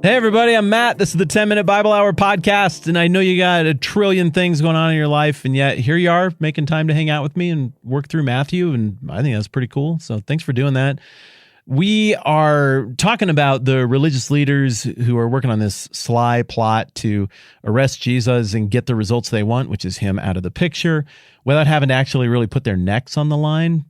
Hey everybody, I'm Matt. This is the 10-Minute Bible Hour podcast, and I know you got a trillion things going on in your life, and yet here you are making time to hang out with me and work through Matthew, and I think that's pretty cool, so thanks for doing that. We are talking about the religious leaders who are working on this sly plot to arrest Jesus and get the results they want, which is him out of the picture, without having to actually really put their necks on the line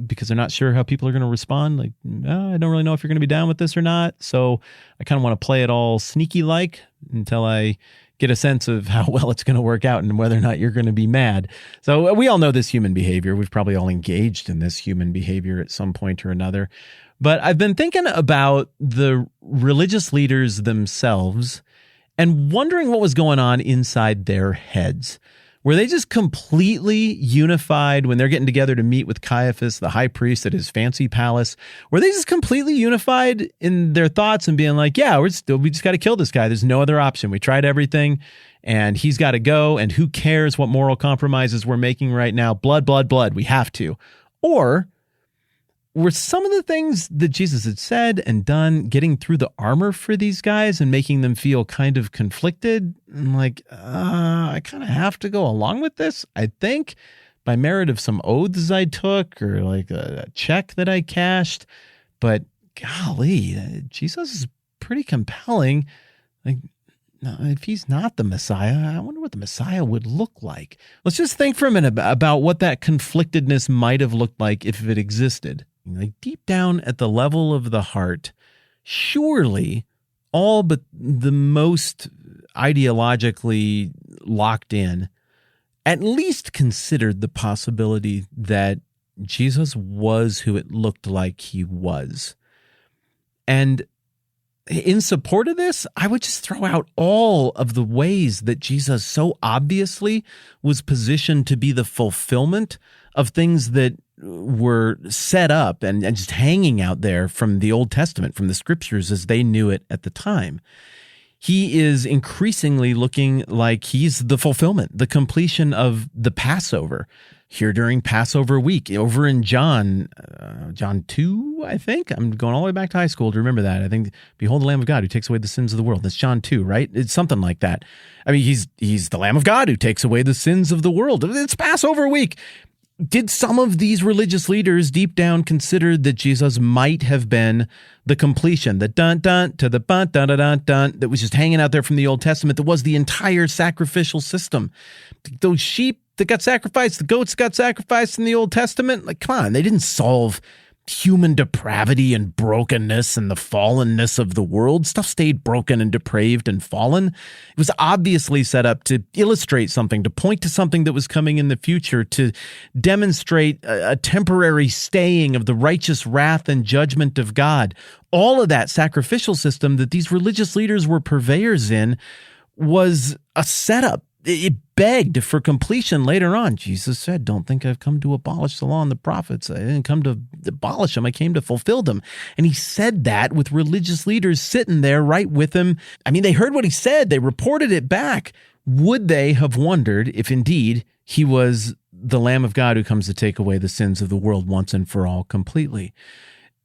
because they're not sure how people are going to respond. Like, I don't really know if you're going to be down with this or not. So I kind of want to play it all sneaky-like until I get a sense of how well it's going to work out and whether or not you're going to be mad. So we all know this human behavior. We've probably all engaged in this human behavior at some point or another. But I've been thinking about the religious leaders themselves and wondering what was going on inside their heads. Were they just completely unified when they're getting together to meet with Caiaphas, the high priest, at his fancy palace? Were they just completely unified in their thoughts and being like, yeah, we just got to kill this guy. There's no other option. We tried everything and he's got to go. And who cares what moral compromises we're making right now? Blood, blood, blood. We have to. Or were some of the things that Jesus had said and done getting through the armor for these guys and making them feel kind of conflicted? And like, I kind of have to go along with this, I think, by merit of some oaths I took or like a check that I cashed. But golly, Jesus is pretty compelling. Like, if he's not the Messiah, I wonder what the Messiah would look like. Let's just think for a minute about what that conflictedness might have looked like if it existed. Like deep down at the level of the heart, surely all but the most ideologically locked in at least considered the possibility that Jesus was who it looked like he was. And in support of this, I would just throw out all of the ways that Jesus so obviously was positioned to be the fulfillment of things that were set up and just hanging out there from the Old Testament, from the scriptures as they knew it at the time. He is increasingly looking like he's the fulfillment, the completion of the Passover here during Passover week over in John 2, I think. I'm going all the way back to high school to remember that. I think, behold the Lamb of God who takes away the sins of the world. That's John 2, right? It's something like that. I mean, he's the Lamb of God who takes away the sins of the world. It's Passover week. Did some of these religious leaders deep down consider that Jesus might have been the completion, the dun-dun to the bun-dun-dun-dun-dun that was just hanging out there from the Old Testament that was the entire sacrificial system? Those sheep that got sacrificed, the goats got sacrificed in the Old Testament, like, come on, they didn't solve human depravity and brokenness and the fallenness of the world. Stuff stayed broken and depraved and fallen. It was obviously set up to illustrate something, to point to something that was coming in the future, to demonstrate a temporary staying of the righteous wrath and judgment of God. All of that sacrificial system that these religious leaders were purveyors in was a setup. It begged for completion later on. Jesus said, don't think I've come to abolish the law and the prophets. I didn't come to abolish them. I came to fulfill them. And he said that with religious leaders sitting there right with him. I mean, they heard what he said. They reported it back. Would they have wondered if indeed he was the Lamb of God who comes to take away the sins of the world once and for all completely?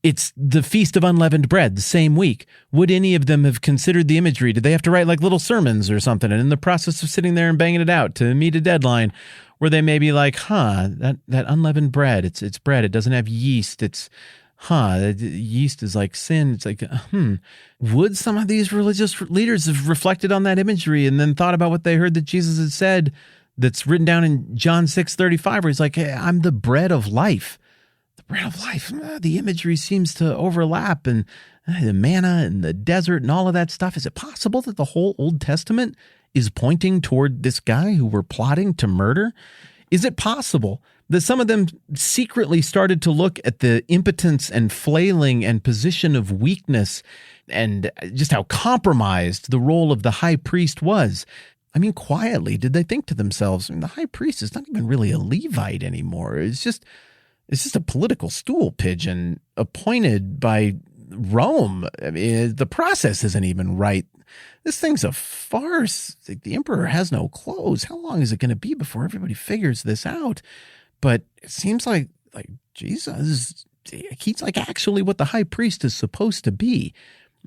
It's the Feast of Unleavened Bread, the same week. Would any of them have considered the imagery? Did they have to write like little sermons or something? And in the process of sitting there and banging it out to meet a deadline, were they maybe like, that unleavened bread, it's bread. It doesn't have yeast. Yeast is like sin. It's like, Would some of these religious leaders have reflected on that imagery and then thought about what they heard that Jesus had said that's written down in John 6:35, where he's like, hey, I'm the bread of life. Bread of life. The imagery seems to overlap, and the manna and the desert and all of that stuff. Is it possible that the whole Old Testament is pointing toward this guy who we're plotting to murder? Is it possible that some of them secretly started to look at the impotence and flailing and position of weakness and just how compromised the role of the high priest was? I mean, quietly, did they think to themselves, the high priest is not even really a Levite anymore. It's just a political stool pigeon appointed by Rome. I mean, the process isn't even right. This thing's a farce. The emperor has no clothes. How long is it going to be before everybody figures this out? But it seems like Jesus, he's like actually what the high priest is supposed to be.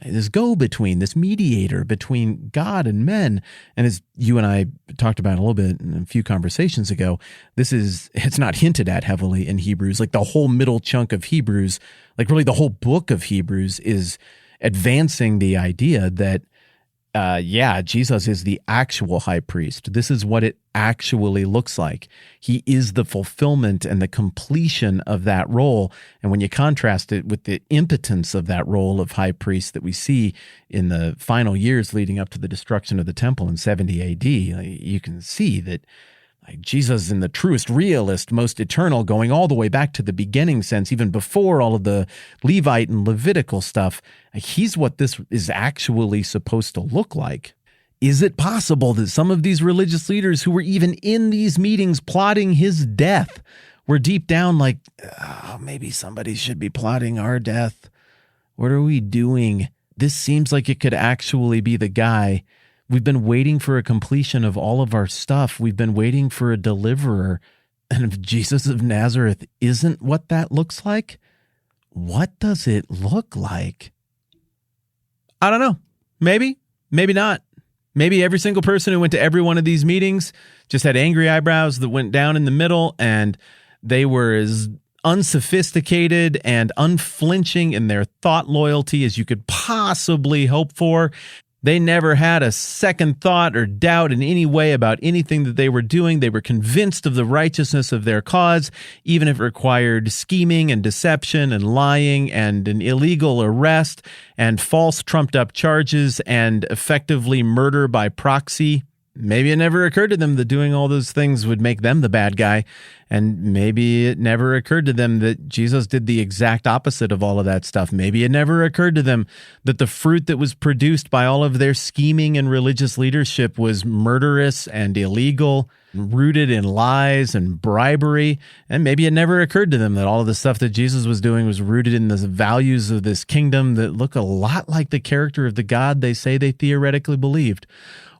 this go-between, this mediator between God and men. And as you and I talked about a little bit in a few conversations ago, it's not hinted at heavily in Hebrews. Like the whole middle chunk of Hebrews, like really the whole book of Hebrews is advancing the idea that Jesus is the actual high priest. This is what it actually looks like. He is the fulfillment and the completion of that role. And when you contrast it with the impotence of that role of high priest that we see in the final years leading up to the destruction of the temple in 70 AD, you can see that Jesus in the truest, realist, most eternal, going all the way back to the beginning sense, even before all of the Levite and Levitical stuff, he's what this is actually supposed to look like. Is it possible that some of these religious leaders who were even in these meetings plotting his death were deep down like, maybe somebody should be plotting our death? What are we doing? This seems like it could actually be the guy. We've been waiting for a completion of all of our stuff. We've been waiting for a deliverer. And if Jesus of Nazareth isn't what that looks like, what does it look like? I don't know. Maybe, maybe not. Maybe every single person who went to every one of these meetings just had angry eyebrows that went down in the middle, and they were as unsophisticated and unflinching in their thought loyalty as you could possibly hope for. They never had a second thought or doubt in any way about anything that they were doing. They were convinced of the righteousness of their cause, even if it required scheming and deception and lying and an illegal arrest and false trumped-up charges and effectively murder by proxy. Maybe it never occurred to them that doing all those things would make them the bad guy. And maybe it never occurred to them that Jesus did the exact opposite of all of that stuff. Maybe it never occurred to them that the fruit that was produced by all of their scheming and religious leadership was murderous and illegal, rooted in lies and bribery. And maybe it never occurred to them that all of the stuff that Jesus was doing was rooted in the values of this kingdom that look a lot like the character of the God they say they theoretically believed.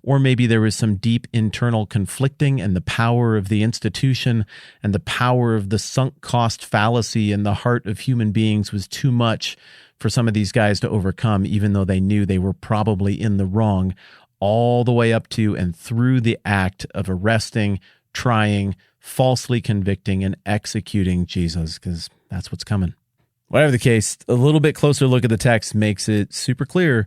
Or maybe there was some deep internal conflicting, and the power of the institution and the power of the sunk cost fallacy in the heart of human beings was too much for some of these guys to overcome, even though they knew they were probably in the wrong, all the way up to and through the act of arresting, trying, falsely convicting, and executing Jesus, because that's what's coming. Whatever the case, a little bit closer look at the text makes it super clear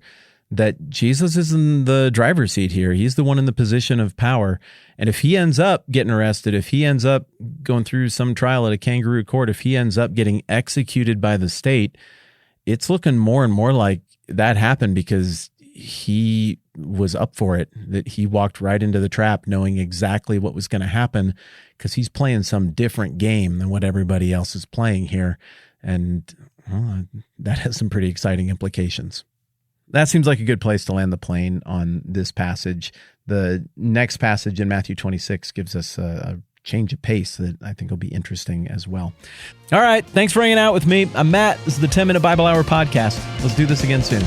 that Jesus is in the driver's seat here. He's the one in the position of power. And if he ends up getting arrested, if he ends up going through some trial at a kangaroo court, if he ends up getting executed by the state, it's looking more and more like that happened because he was up for it, that he walked right into the trap knowing exactly what was going to happen because he's playing some different game than what everybody else is playing here. And that has some pretty exciting implications. That seems like a good place to land the plane on this passage. The next passage in Matthew 26 gives us a change of pace that I think will be interesting as well. All right. Thanks for hanging out with me. I'm Matt. This is the 10-Minute Bible Hour podcast. Let's do this again soon.